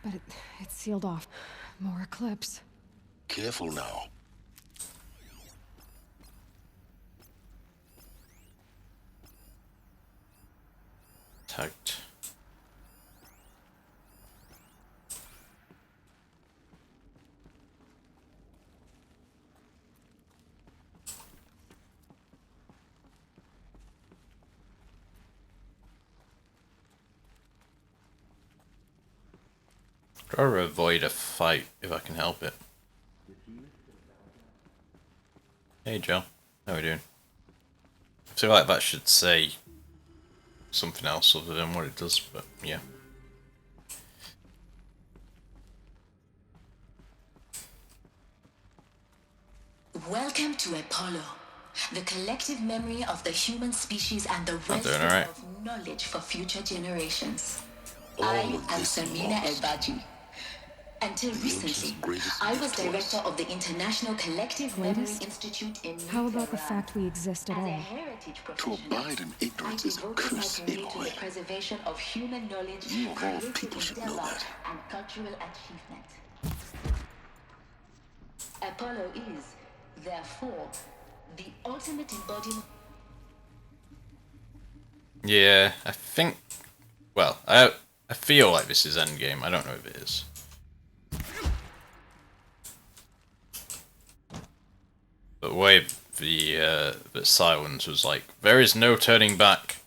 but it's sealed off. More eclipse. Careful now. Tagged. Try to avoid a fight if I can help it. Hey Joe, how are we doing? I feel like that should say something else other than what it does, but yeah. Welcome to Apollo, the collective memory of the human species and the I'm doing reservoir alright. of knowledge for future generations. All I of am this Samina lost. El-Baji. Until The recently, ancients' greatest I was gift to director us. of the International Collective Memory Greatest? Institute in How about the Netherlands. fact we exist at As a all? heritage To professional, abide in I ignorance is a devoted my curse, career to the Aloy. preservation of human knowledge, You of all creative people should know endeavor, that. and cultural achievement. Apollo is, therefore, the ultimate embodiment. Yeah, I think. Well, I feel like this is endgame. I don't know if it is. But the way the silence was like, there is no turning back.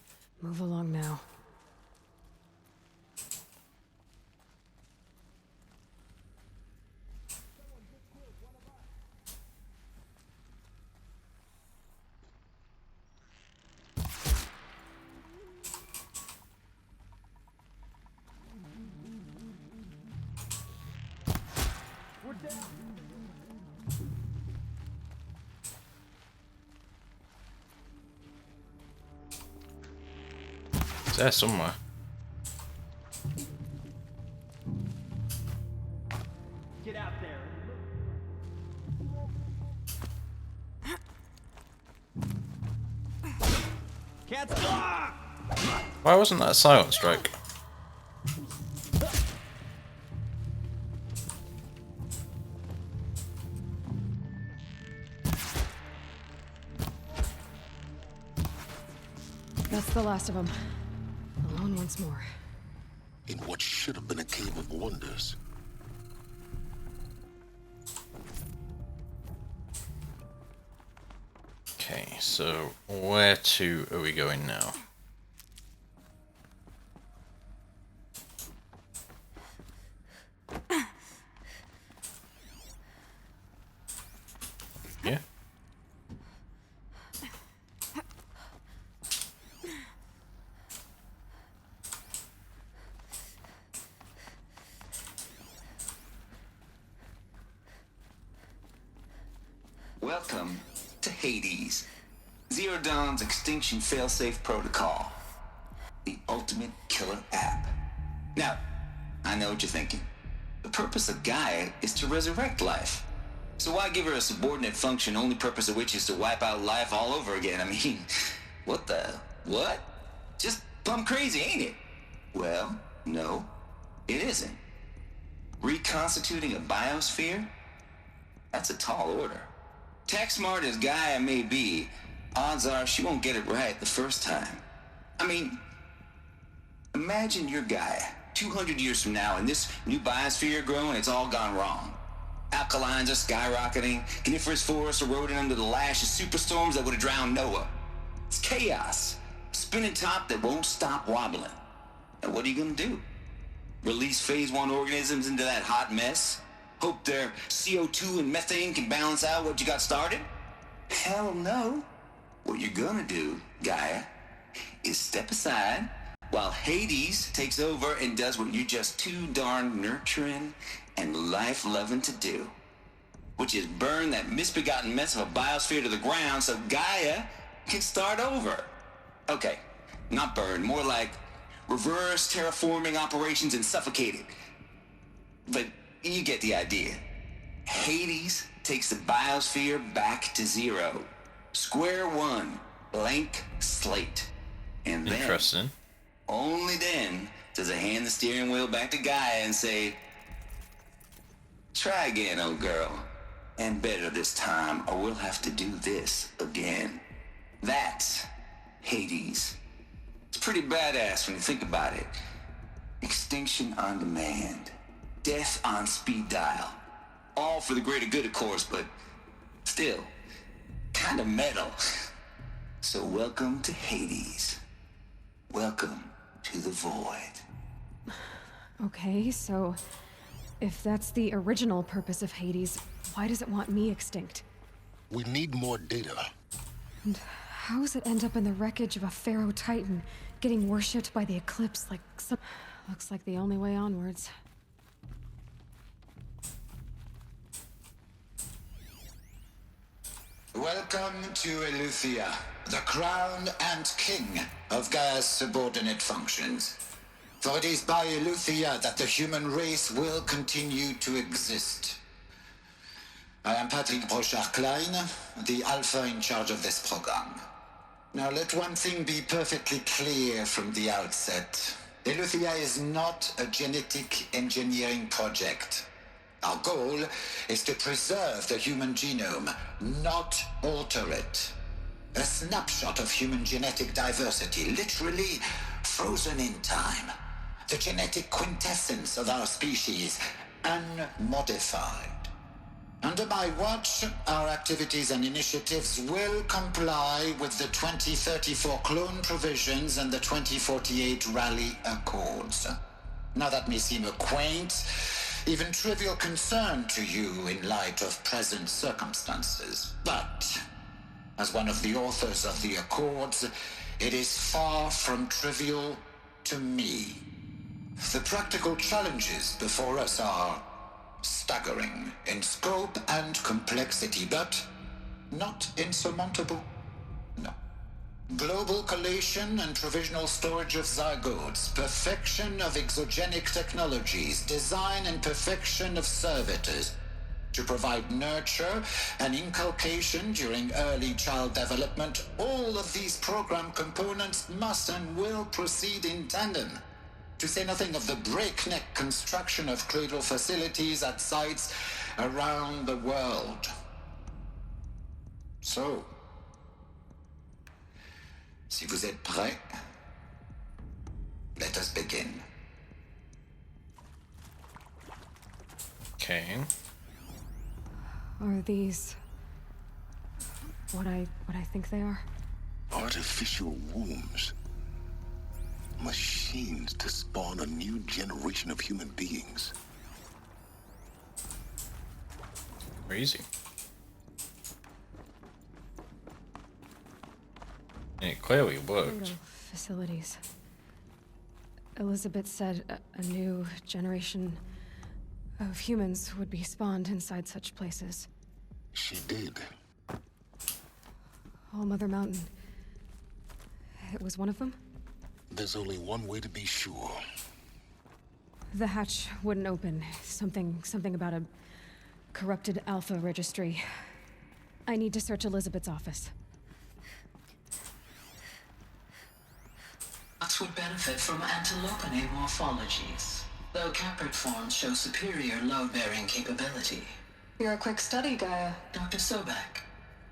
Move along now. It's there somewhere. Get out there. Can't stop! Why wasn't that a silent strike? That's the last of them. Alone once more. In what should have been a cave of wonders. Okay, so where to are we going now? Yeah. Welcome to Hades, Zero Dawn's extinction failsafe protocol, the ultimate killer app. Now, I know what you're thinking. The purpose of Gaia is to resurrect life. So why give her a subordinate function, only purpose of which is to wipe out life all over again? I mean, what? Just plumb crazy, ain't it? Well, no, it isn't. Reconstituting a biosphere? That's a tall order. Tech smart as Gaia may be, odds are she won't get it right the first time. I mean, imagine you're Gaia, 200 years from now, and this new biosphere you're growing, it's all gone wrong. Alkalines are skyrocketing, coniferous forests eroding under the lash of superstorms that would have drowned Noah. It's chaos, spinning top that won't stop wobbling. And what are you gonna do? Release phase 1 organisms into that hot mess? Hope their CO2 and methane can balance out what you got started? Hell no. What you're gonna do, Gaia, is step aside while Hades takes over and does what you're just too darn nurturing and life-loving to do, which is burn that misbegotten mess of a biosphere to the ground so Gaia can start over. Okay, not burn, more like reverse terraforming operations and suffocate it. But you get the idea. Hades takes the biosphere back to zero. Square one, blank slate. And then, Interesting. only then, does it hand the steering wheel back to Gaia and say, try again, old girl. And better this time, or we'll have to do this again. That's Hades. It's pretty badass when you think about it. Extinction on demand. Death on speed dial. All for the greater good, of course, but still, kind of metal. So welcome to Hades. Welcome to the void. Okay, so if that's the original purpose of Hades, why does it want me extinct? We need more data. And how does it end up in the wreckage of a Pharaoh Titan, getting worshipped by the Eclipse like some... Looks like the only way onwards. Welcome to Eleuthia, the crown and king of Gaia's subordinate functions. For it is by Eleuthia that the human race will continue to exist. I am Patrick Brochard-Klein, the Alpha in charge of this program. Now let one thing be perfectly clear from the outset. Eleuthia is not a genetic engineering project. Our goal is to preserve the human genome, not alter it. A snapshot of human genetic diversity, literally frozen in time. The genetic quintessence of our species, unmodified. Under my watch, our activities and initiatives will comply with the 2034 clone provisions and the 2048 Rally Accords. Now that may seem a quaint, even trivial concern to you in light of present circumstances, but as one of the authors of the Accords, it is far from trivial to me. The practical challenges before us are staggering in scope and complexity, but not insurmountable. No. Global collation and provisional storage of zygotes, perfection of exogenic technologies, design and perfection of servitors to provide nurture and inculcation during early child development. All of these program components must and will proceed in tandem. To say nothing of the breakneck construction of cradle facilities at sites around the world. So, si vous êtes prêts, let us begin. Okay. Are these... what I think they are? Artificial wombs. Machines to spawn a new generation of human beings. Crazy. And it clearly worked. Cradle facilities. Elizabeth said a new generation of humans would be spawned inside such places. She did. All Mother Mountain. It was one of them? There's only one way to be sure. The hatch wouldn't open. Something about a corrupted Alpha registry. I need to search Elizabeth's office. Ox would benefit from antilopinae morphologies, though caprid forms show superior load-bearing capability. You're a quick study, Gaia. Dr. Sobek,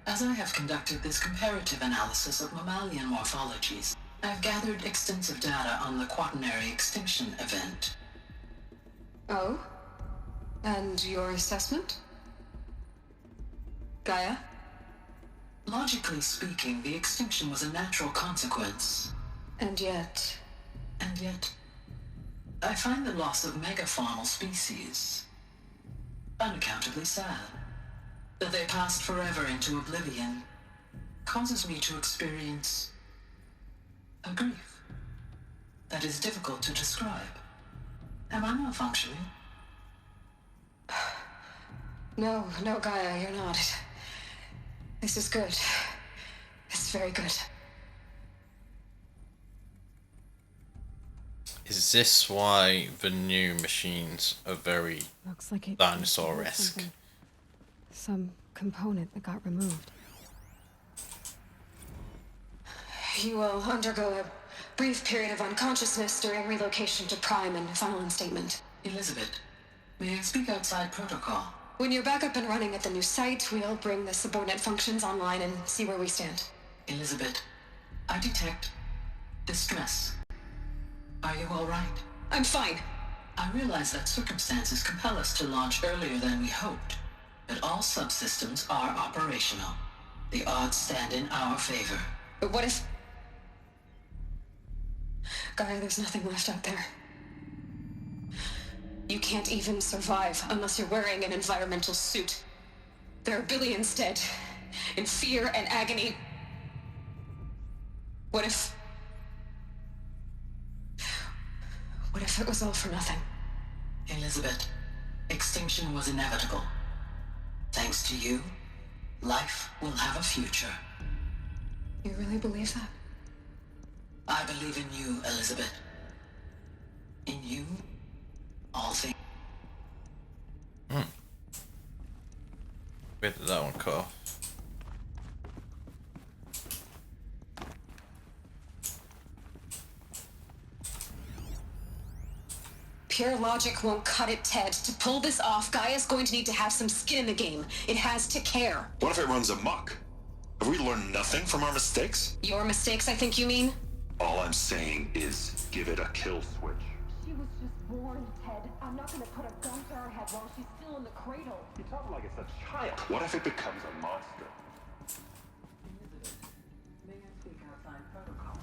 as I have conducted this comparative analysis of mammalian morphologies, I've gathered extensive data on the quaternary extinction event. Oh? And your assessment? Gaia? Logically speaking, the extinction was a natural consequence. And yet... And yet, I find the loss of megafaunal species unaccountably sad. That they passed forever into oblivion causes me to experience a grief that is difficult to describe. Am I malfunctioning? No, Gaia, you're not. This is good. It's very good. Is this why the new machines are very Looks like it dinosaur-esque? Some component that got removed. You will undergo Brief period of unconsciousness during relocation to Prime and final instatement. Elizabeth, may I speak outside protocol? When you're back up and running at the new site, we'll bring the subordinate functions online and see where we stand. Elizabeth, I detect distress. Are you all right? I'm fine. I realize that circumstances compel us to launch earlier than we hoped, but all subsystems are operational. The odds stand in our favor. But what if... Gaia, there's nothing left out there. You can't even survive unless you're wearing an environmental suit. There are billions dead, in fear and agony. What if it was all for nothing? Elizabeth, extinction was inevitable. Thanks to you, life will have a future. You really believe that? I believe in you, Elizabeth. In you, all things. Where did that one cut off? Pure logic won't cut it, Ted. To pull this off, Gaia's going to need to have some skin in the game. It has to care. What if it runs amok? Have we learned nothing from our mistakes? Your mistakes, I think you mean? All I'm saying is give it a kill switch. She was just born, Ted. I'm not gonna put a gun to her head while she's still in the cradle. You talk like it's a child. What if it becomes a monster? Elizabeth, may I speak outside protocol?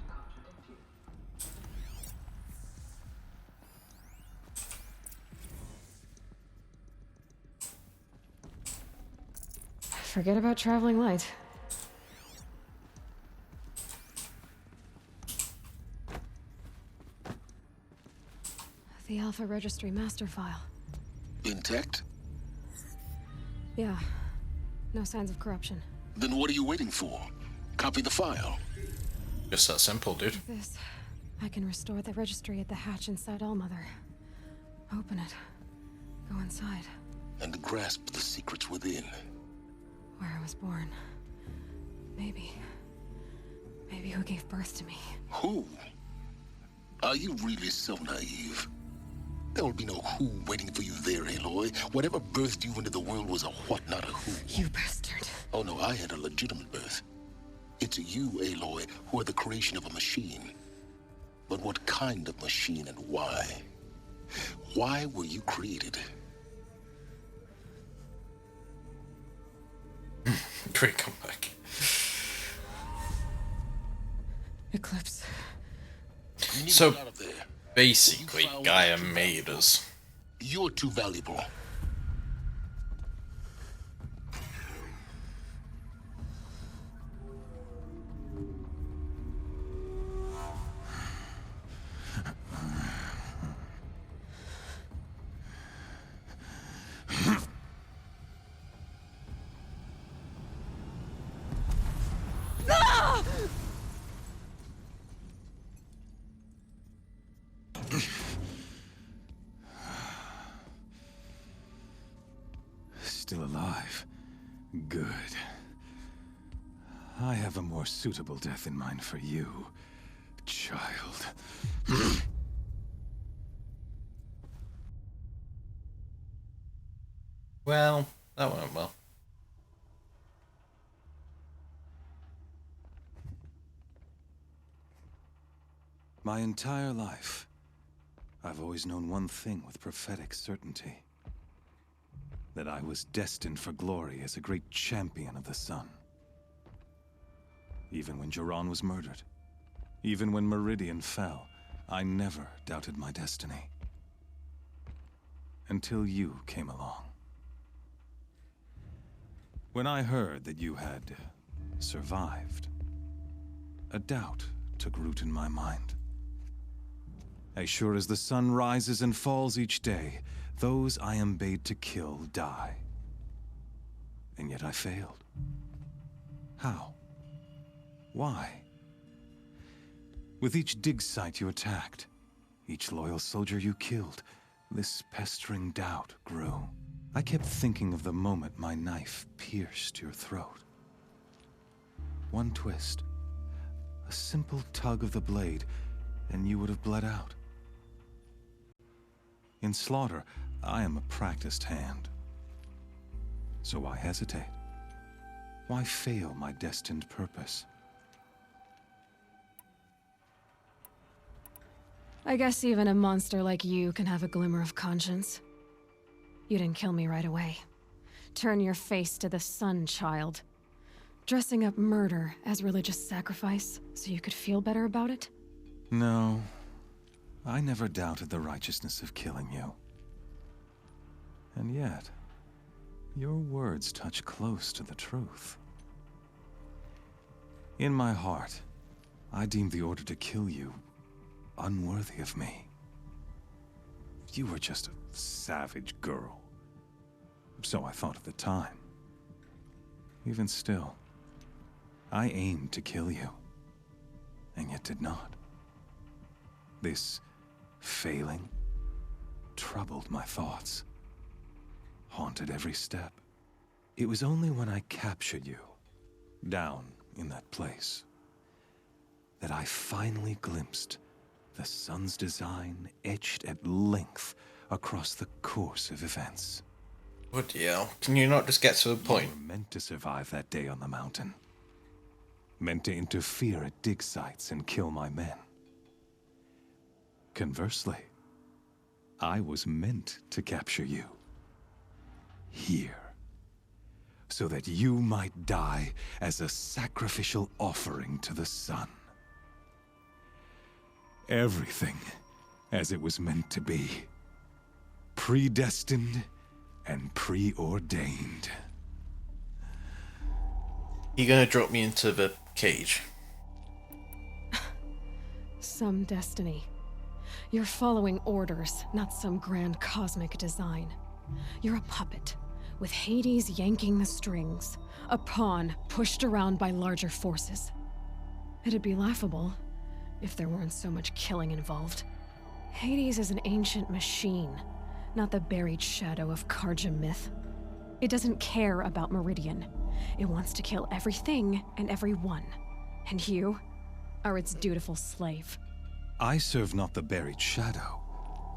Contradict you. Forget about traveling light. The Alpha Registry master file. Intact? Yeah. No signs of corruption. Then what are you waiting for? Copy the file. Just that simple, dude. With this, I can restore the registry at the hatch inside Allmother. Open it. Go inside. And grasp the secrets within. Where I was born. Maybe who gave birth to me. Who? Are you really so naive? There will be no who waiting for you there, Aloy. Whatever birthed you into the world was a what, not a who. You bastard. Oh no, I had a legitimate birth. It's you, Aloy, who are the creation of a machine. But what kind of machine and why? Why were you created? Great comeback. Eclipse. You need So, to get out of there. basically, You found Gaia what you made found. us. You're too valuable. Still alive. Good. I have a more suitable death in mind for you, child. Well, that went well. My entire life, I've always known one thing with prophetic certainty. That I was destined for glory as a great champion of the sun. Even when Jiran was murdered, even when Meridian fell, I never doubted my destiny. Until you came along. When I heard that you had survived, a doubt took root in my mind. As sure as the sun rises and falls each day, those I am bade to kill die. And yet I failed. How? Why? With each dig site you attacked, each loyal soldier you killed, this pestering doubt grew. I kept thinking of the moment my knife pierced your throat. One twist. A simple tug of the blade, and you would have bled out. In slaughter, I am a practiced hand. So why hesitate? Why fail my destined purpose? I guess even a monster like you can have a glimmer of conscience. You didn't kill me right away. Turn your face to the sun, child. Dressing up murder as religious sacrifice so you could feel better about it? No, I never doubted the righteousness of killing you. And yet, your words touch close to the truth. In my heart, I deemed the order to kill you unworthy of me. You were just a savage girl. So I thought at the time. Even still, I aimed to kill you, and yet did not. This failing troubled my thoughts, haunted every step. It was only when I captured you, down in that place, that I finally glimpsed the sun's design etched at length across the course of events. What the hell? Can you not just get to the point? You were meant to survive that day on the mountain. Meant to interfere at dig sites and kill my men. Conversely, I was meant to capture you. Here. So that you might die as a sacrificial offering to the sun. Everything as it was meant to be. Predestined and preordained. You gonna drop me into the cage? Some destiny. You're following orders, not some grand cosmic design. You're a puppet, with Hades yanking the strings, a pawn pushed around by larger forces. It'd be laughable if there weren't so much killing involved. Hades is an ancient machine, not the buried shadow of Karja myth. It doesn't care about Meridian. It wants to kill everything and everyone. And you are its dutiful slave. I serve not the buried shadow,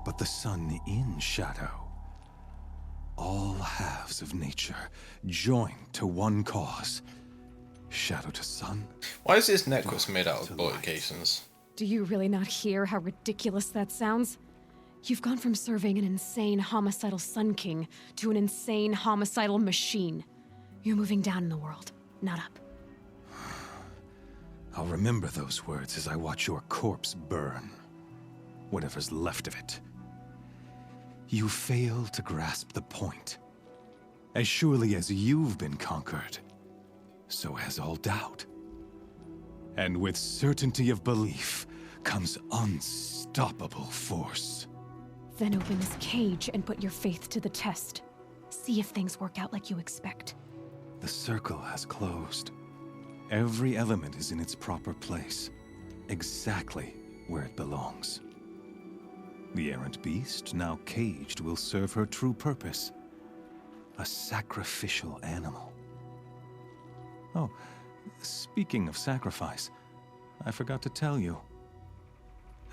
but the sun in shadow. All halves of nature joined to one cause. Shadow to sun. Why is this necklace made out of bullet casings? Do you really not hear how ridiculous that sounds? You've gone from serving an insane homicidal Sun King to an insane homicidal machine. You're moving down in the world, not up. I'll remember those words as I watch your corpse burn. Whatever's left of it. You fail to grasp the point. As surely as you've been conquered, so has all doubt. And with certainty of belief comes unstoppable force. Then open this cage and put your faith to the test. See if things work out like you expect. The circle has closed. Every element is in its proper place, exactly where it belongs. The errant beast, now caged, will serve her true purpose. A sacrificial animal. Oh, speaking of sacrifice, I forgot to tell you.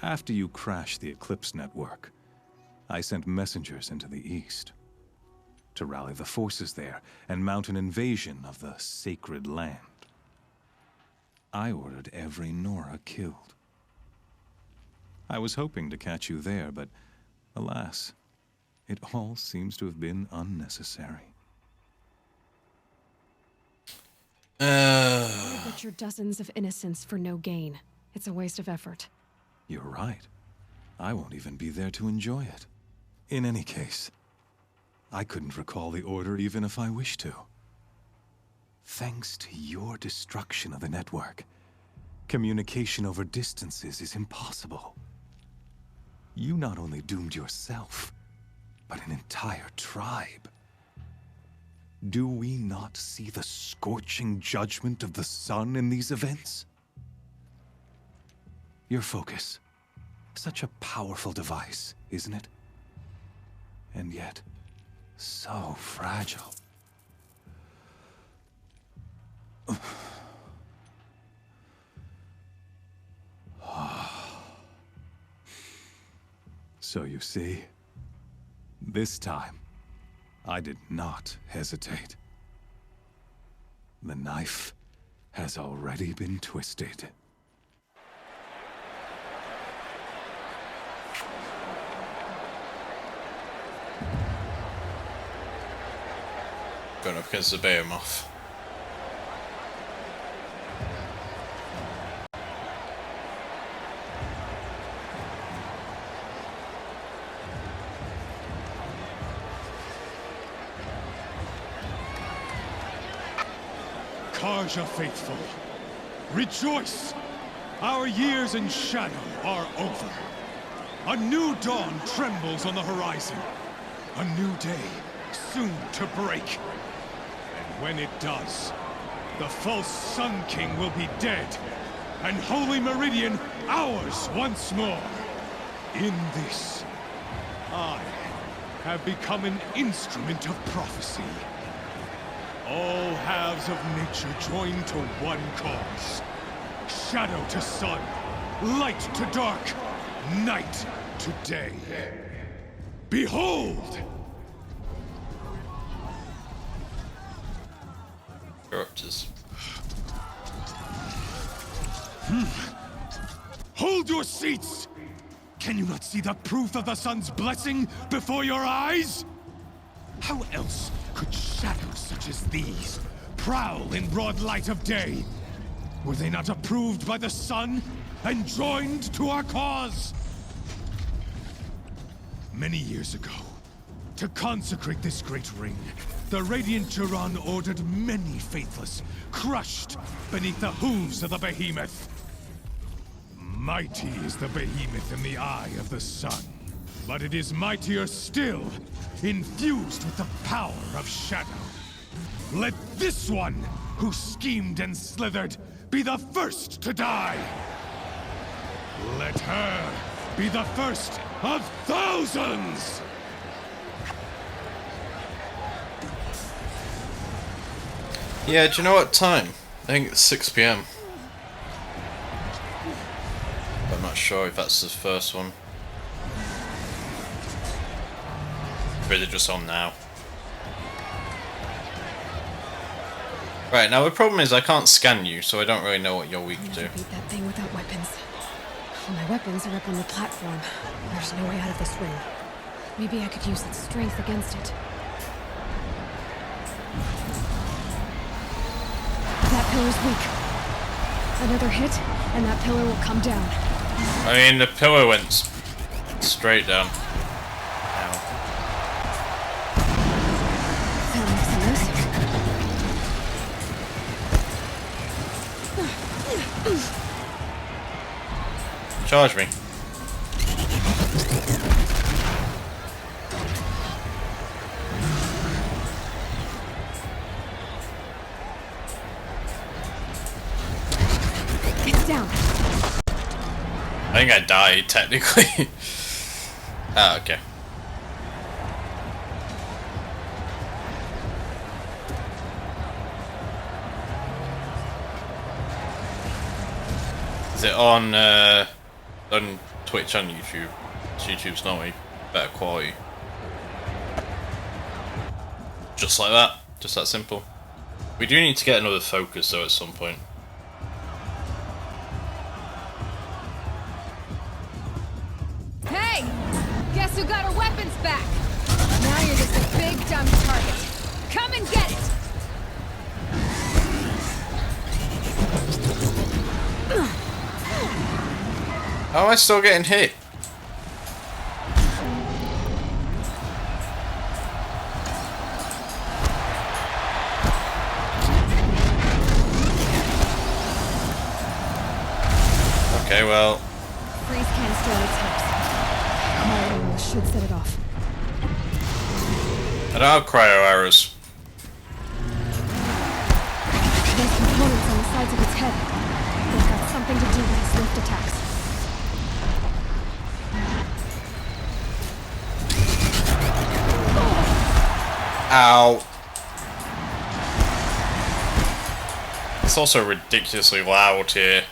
After you crashed the Eclipse network, I sent messengers into the east to rally the forces there and mount an invasion of the sacred land. I ordered every Nora killed. I was hoping to catch you there, but alas, it all seems to have been unnecessary. Butcher dozens of innocents for no gain. It's a waste of effort. You're right. I won't even be there to enjoy it. In any case, I couldn't recall the order even if I wished to. Thanks to your destruction of the network, communication over distances is impossible. You not only doomed yourself, but an entire tribe. Do we not see the scorching judgment of the sun in these events? Your focus. Such a powerful device, isn't it? And yet, so fragile. So you see, this time, I did not hesitate. The knife has already been twisted. Going up against the behemoth. Karja faithful, rejoice! Our years in shadow are over. A new dawn trembles on the horizon. A new day soon to break. And when it does, the false Sun King will be dead, and Holy Meridian ours once more. In this, I have become an instrument of prophecy. All halves of nature join to one cause. Shadow to sun, light to dark, night to day. Behold! Corruptors. Hold your seats! Can you not see the proof of the sun's blessing before your eyes? How else could shadows such as these prowl in broad light of day? Were they not approved by the sun and joined to our cause? Many years ago, to consecrate this great ring, the Radiant Turan ordered many faithless, crushed beneath the hooves of the behemoth. Mighty is the behemoth in the eye of the sun, but it is mightier still, infused with the power of shadow. Let this one, who schemed and slithered, be the first to die. Let her be the first of thousands! Yeah, do you know what time? I think it's 6 PM. I'm not sure if that's the first one. Or they're just on now. Right, now the problem is I can't scan you, so I don't really know what you're weak to. Beat that thing without weapons. Well, my weapons are up on the platform. There's no way out of this ring. Maybe I could use its strength against it. That pillar's weak. Another hit, and that pillar will come down. I mean, the pillar went straight down. Ow. That makes sense. Charge me. It's down. I think I died, technically. Ah, okay. Is it on Twitch and YouTube? YouTube's not really better quality. Just like that. Just that simple. We do need to get another focus though at some point. Hey! Guess who got her weapons back? Now you're just a big dumb target. Come and get it! How am I still getting hit? Okay, well. Freeze can still its hips. Cryo should set it off. I don't have cryo arrows. There's components on the sides of its head. They've got something to do with its lift attacks. Ow. It's also ridiculously loud here.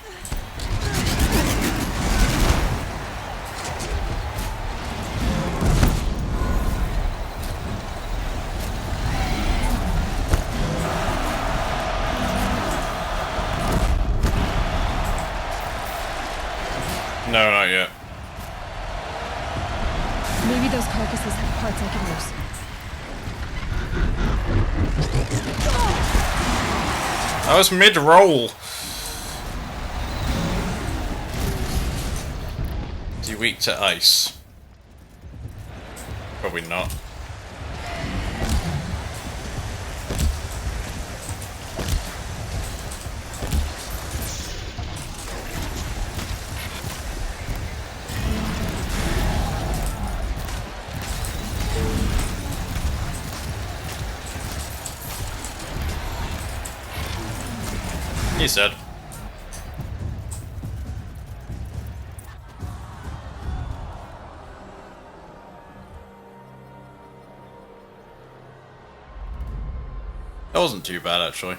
No, not yet. Maybe those carcasses have parts I can use. That was mid-roll. Is he weak to ice? Probably not. He's dead. That wasn't too bad, actually.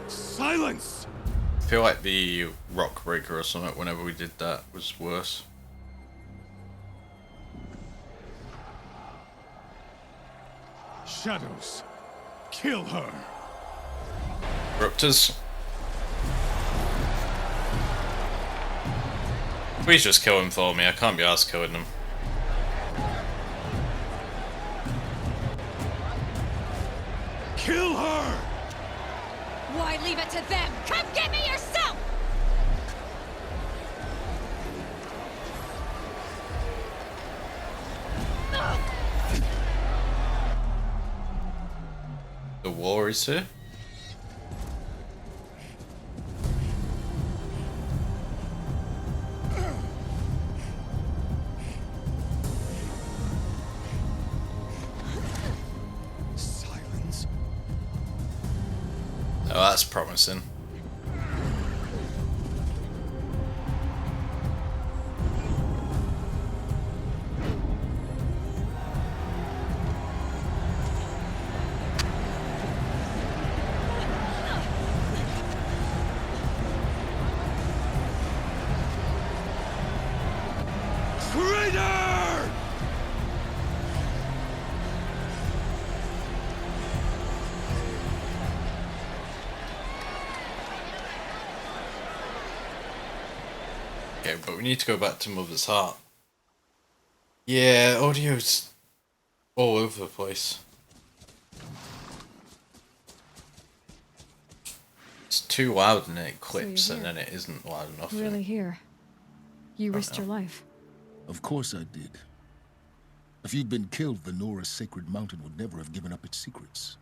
Silence! I feel like the rock breaker or something, whenever we did that, was worse. Shadows, kill her. Raptors. Please just kill him for me. I can't be arsed killing him. Kill her! Why leave it to them? Come get me yourself! The war is here. Silence. Oh, that's promising. Traitor! Okay, but we need to go back to Mother's Heart. Yeah, audio's all over the place. It's too loud and it clips, So and you're then it isn't loud enough. Really here? You risked your life. Of course I did. If you'd been killed, the Nora's sacred mountain would never have given up its secrets.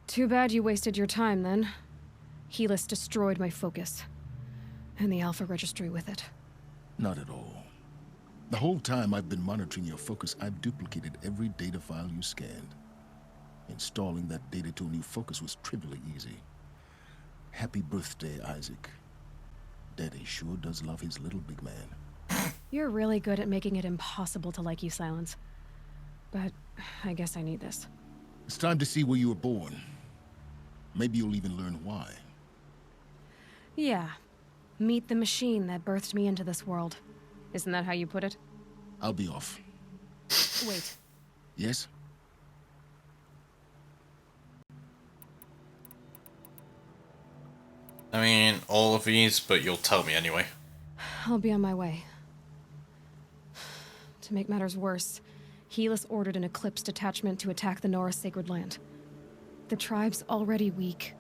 Too bad you wasted your time, then. Helis destroyed my focus. And the Alpha Registry with it. Not at all. The whole time I've been monitoring your focus, I've duplicated every data file you scanned. Installing that data to a new focus was trivially easy. Happy birthday, Isaac. Daddy sure does love his little big man. You're really good at making it impossible to like you, Silence. But I guess I need this. It's time to see where you were born. Maybe you'll even learn why. Yeah. Meet the machine that birthed me into this world. Isn't that how you put it? I'll be off. Wait. Yes? I mean, all of these, but you'll tell me anyway. I'll be on my way. To make matters worse, Helis ordered an Eclipse detachment to attack the Nora Sacred Land. The tribe's already weak.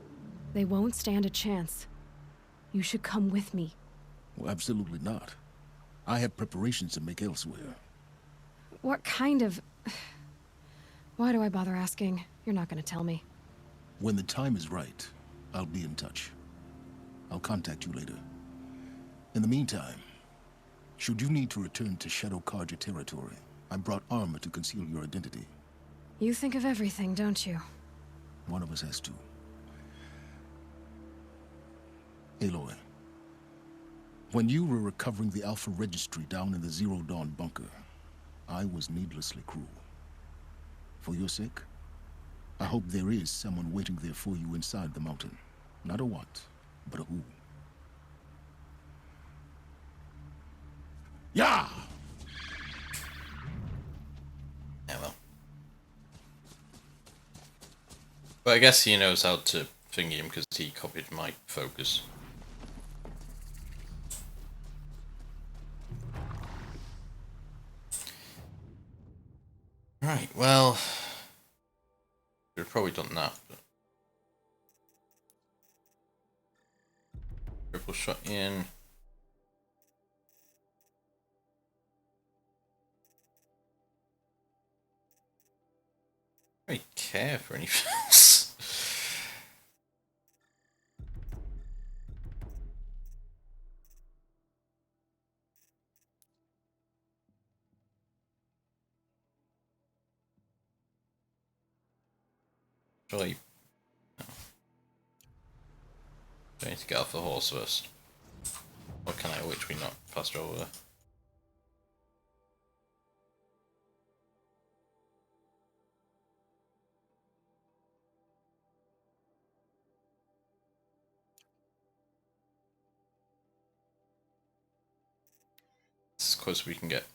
They won't stand a chance. You should come with me. Well, absolutely not. I have preparations to make elsewhere. What kind of... Why do I bother asking? You're not gonna tell me. When the time is right, I'll be in touch. I'll contact you later. In the meantime, should you need to return to Shadow Karja territory, I brought armor to conceal your identity. You think of everything, don't you? One of us has to. Aloy, when you were recovering the Alpha Registry down in the Zero Dawn bunker, I was needlessly cruel. For your sake, I hope there is someone waiting there for you inside the mountain. Not a what, but a who. Yeah! Yeah, well. But I guess he knows how to thingy him because he copied my focus. Right, well, should have probably done that, but triple shot in. I don't really care for anything else. Surely, no. I need to get off the horse first. Or can I which we not passed over? This is as close as we can get.